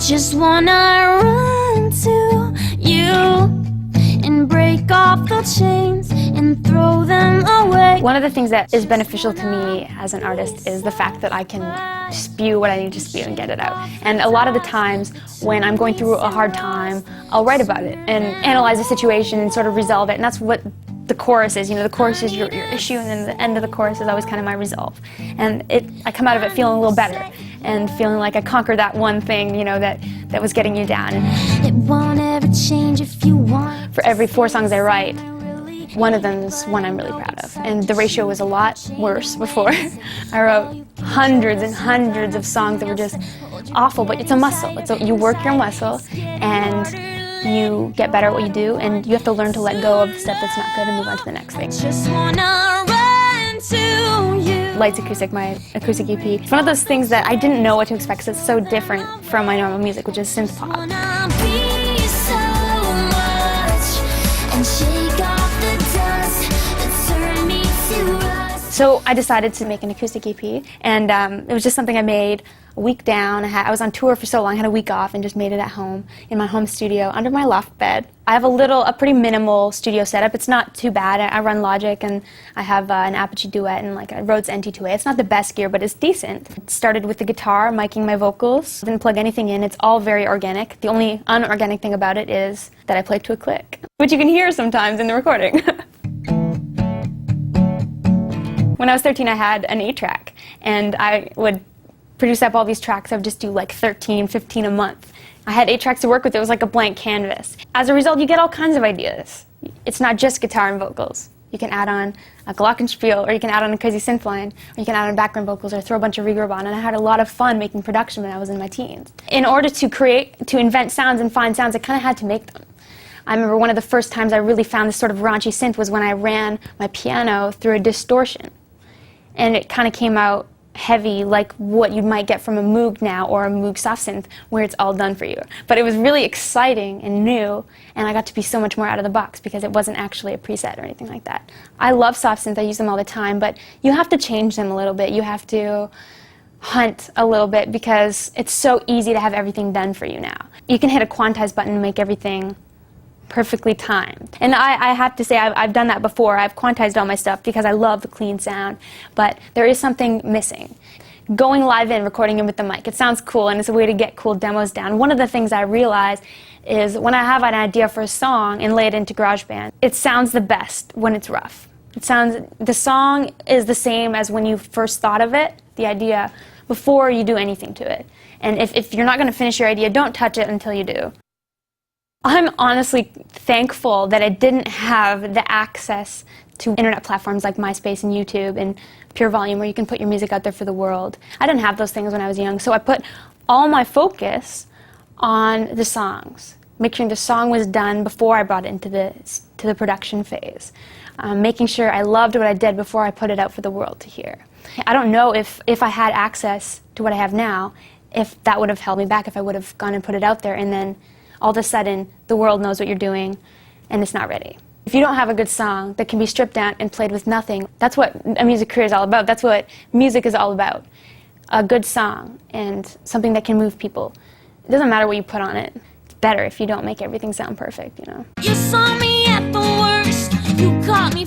just wanna run to you and break off the chains and throw them away. One of the things that is beneficial to me as an artist is the fact that I can spew what I need to spew and get it out. And a lot of the times when I'm going through a hard time, I'll write about it and analyze the situation and sort of resolve it. And that's what the chorus is. You know, the chorus is your issue, and then the end of the chorus is always kind of my resolve. And I come out of it feeling a little better and feeling like I conquered that one thing, you know, that was getting you down. It won't ever change if you want. For every 4 songs I write, one of them is one I'm really proud of. And the ratio was a lot worse before. I wrote hundreds and hundreds of songs that were just awful, but it's a muscle. You work your muscle, and you get better at what you do, and you have to learn to let go of the stuff that's not good and move on to the next thing. Just wanna run to you. LIGHTS.ACOUSTIC, my acoustic EP. It's one of those things that I didn't know what to expect because it's so different from my normal music, which is synth pop. Wanna be so much and shake off the dust that turned me to rust. So I decided to make an acoustic EP, and it was just something I made a week down. I was on tour for so long, I had a week off and just made it at home in my home studio under my loft bed. I have a pretty minimal studio setup. It's not too bad. I run Logic, and I have an Apache Duet and like a Rhodes NT2A. It's not the best gear, but it's decent. It started with the guitar, miking my vocals. Didn't plug anything in. It's all very organic. The only unorganic thing about it is that I play to a click, which you can hear sometimes in the recording. When I was 13, I had an 8-track, and I would produce up all these tracks. I would just do like 13, 15 a month. I had 8 tracks to work with. It was like a blank canvas. As a result, you get all kinds of ideas. It's not just guitar and vocals. You can add on a glockenspiel, or you can add on a crazy synth line, or you can add on background vocals, or throw a bunch of reverb on. And I had a lot of fun making production when I was in my teens. In order to invent sounds and find sounds, I kind of had to make them. I remember one of the first times I really found this sort of raunchy synth was when I ran my piano through a distortion. And it kind of came out heavy, like what you might get from a Moog now, or a Moog softsynth, where it's all done for you. But it was really exciting and new, and I got to be so much more out of the box because it wasn't actually a preset or anything like that. I love softsynth, I use them all the time, but you have to change them a little bit. You have to hunt a little bit because it's so easy to have everything done for you now. You can hit a quantize button and make everything perfectly timed. And I have to say, I've done that before. I've quantized all my stuff because I love the clean sound, but there is something missing. Going live in, recording in with the mic, it sounds cool, and it's a way to get cool demos down. One of the things I realize is when I have an idea for a song and lay it into GarageBand, it sounds the best when it's rough. The song is the same as when you first thought of it, the idea, before you do anything to it. And if you're not going to finish your idea, don't touch it until you do. I'm honestly thankful that I didn't have the access to internet platforms like MySpace and YouTube and Pure Volume, where you can put your music out there for the world. I didn't have those things when I was young, so I put all my focus on the songs, making sure the song was done before I brought it into the production phase, making sure I loved what I did before I put it out for the world to hear. I don't know if I had access to what I have now, if that would have held me back, if I would have gone and put it out there, and then all of a sudden, the world knows what you're doing, and it's not ready. If you don't have a good song that can be stripped down and played with nothing, that's what a music career is all about. That's what music is all about. A good song and something that can move people. It doesn't matter what you put on it. It's better if you don't make everything sound perfect, you know. You saw me at the worst. You caught me